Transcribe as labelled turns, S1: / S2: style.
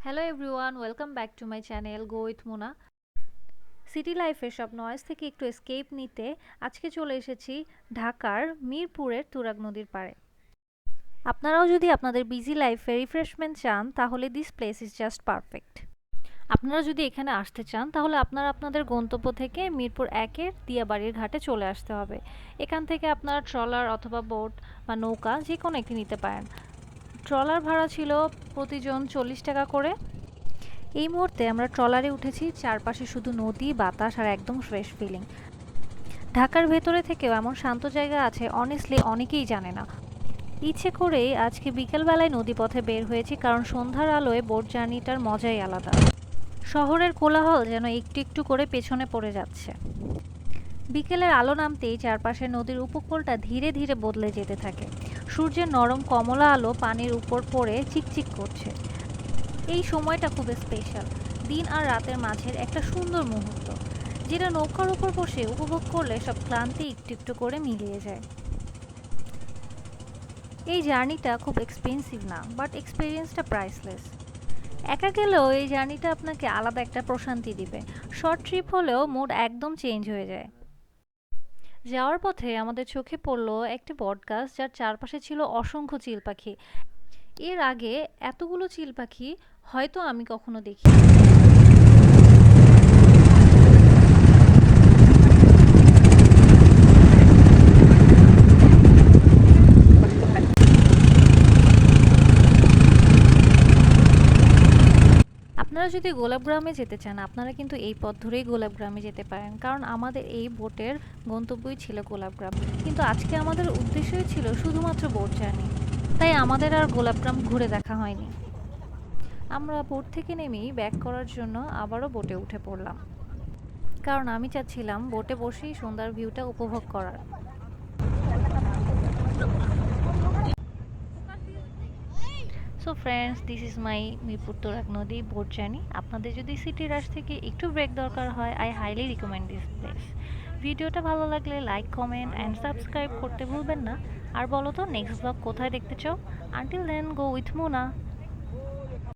S1: Hello everyone, welcome back to my channel go with Muna. City লাইফের সব noise থেকে একটু এস্কেপ নিতে আজকে চলে এসেছি ঢাকার মিরপুরের তুরাগ নদীর পাড়ে। আপনারাও যদি আপনাদের বিজি লাইফে রিফ্রেশমেন্ট চান তাহলে this place is just perfect. আপনারা যদি এখানে আসতে চান তাহলে আপনারা আপনাদের গন্তব্য থেকে মিরপুর একের দিয়াবাড়ির ঘাটে চলে আসতে হবে। এখান থেকে আপনারা ট্রলার অথবা বোট বা নৌকা যে কোনো একটি নিতে পারেন। ট্রলার ভাড়া ছিল প্রতিজন 40 টাকা করে। এই মুহূর্তে আমরা ট্রলারে উঠেছি, চারপাশে শুধু নদী, বাতাস আর একদম ফ্রেশ ফিলিং। ঢাকার ভেতরে থেকেও এমন শান্ত জায়গা আছে অনেস্টলি অনেকেই জানে না। ইচ্ছে করেই আজকে বিকেলবেলায় নদীপথে বের হয়েছি, কারণ সন্ধ্যার আলোয় বোট জার্নিটার মজাই আলাদা। শহরের কোলাহল যেন একটু একটু করে পেছনে পড়ে যাচ্ছে। বিকেলের আলো নামতেই চারপাশে নদীর উপকূলটা ধীরে ধীরে বদলে যেতে থাকে। সূর্যের নরম কমলা আলো পানির উপর পড়ে চিকচিক করছে। এই সময়টা খুব স্পেশাল, দিন আর রাতের মাঝের একটা সুন্দর মুহূর্ত, যেটা নৌকার উপর বসে উপভোগ করলে সব ক্লান্তি একটু একটু করে মিলিয়ে যায়। এই জার্নিটা খুব এক্সপেন্সিভ না, বাট এক্সপিরিয়েন্সটা প্রাইসলেস। একা গেলেও এই জার্নিটা আপনাকে আলাদা একটা প্রশান্তি দিবে। শর্ট ট্রিপ হলেও মুড একদম চেঞ্জ হয়ে যায়। যাওয়ার পথে আমাদের চোখে পড়লো একটি বটগাছ, যার চারপাশে ছিল অসংখ্য চিল পাখি। এর আগে এতগুলো চিল পাখি হয়তো আমি কখনো দেখিনি। আপনারা যদি গোলাপগ্রামে যেতে চান, আপনারা কিন্তু এই পথ ধরেই গোলাপগ্রামে যেতে পারেন, কারণ আমাদের এই বোটের গন্তব্যই ছিল গোলাপগ্রাম। কিন্তু আজকে আমাদের উদ্দেশ্যই ছিল শুধুমাত্র বোট জার্নি, তাই আমাদের আর গোলাপগ্রাম ঘুরে দেখা হয়নি। আমরা বোট থেকে নেমেই ব্যাক করার জন্য আবারও বোটে উঠে পড়লাম, কারণ আমি চাচ্ছিলাম বোটে বসেই সন্ধ্যার ভিউটা উপভোগ করার। So friends, this is my Mirpur Turag নদী বোট জার্নি। আপনাদের যদি সিটি রাশ থেকে একটু ব্রেক দরকার হয়, I highly recommend this place. ভিডিওটা ভালো লাগলে লাইক, কমেন্ট অ্যান্ড সাবস্ক্রাইব করতে ভুলবেন না। আর বলো তো নেক্সট ব্লগ কোথায় দেখতে চাও? Until then, go with Muna.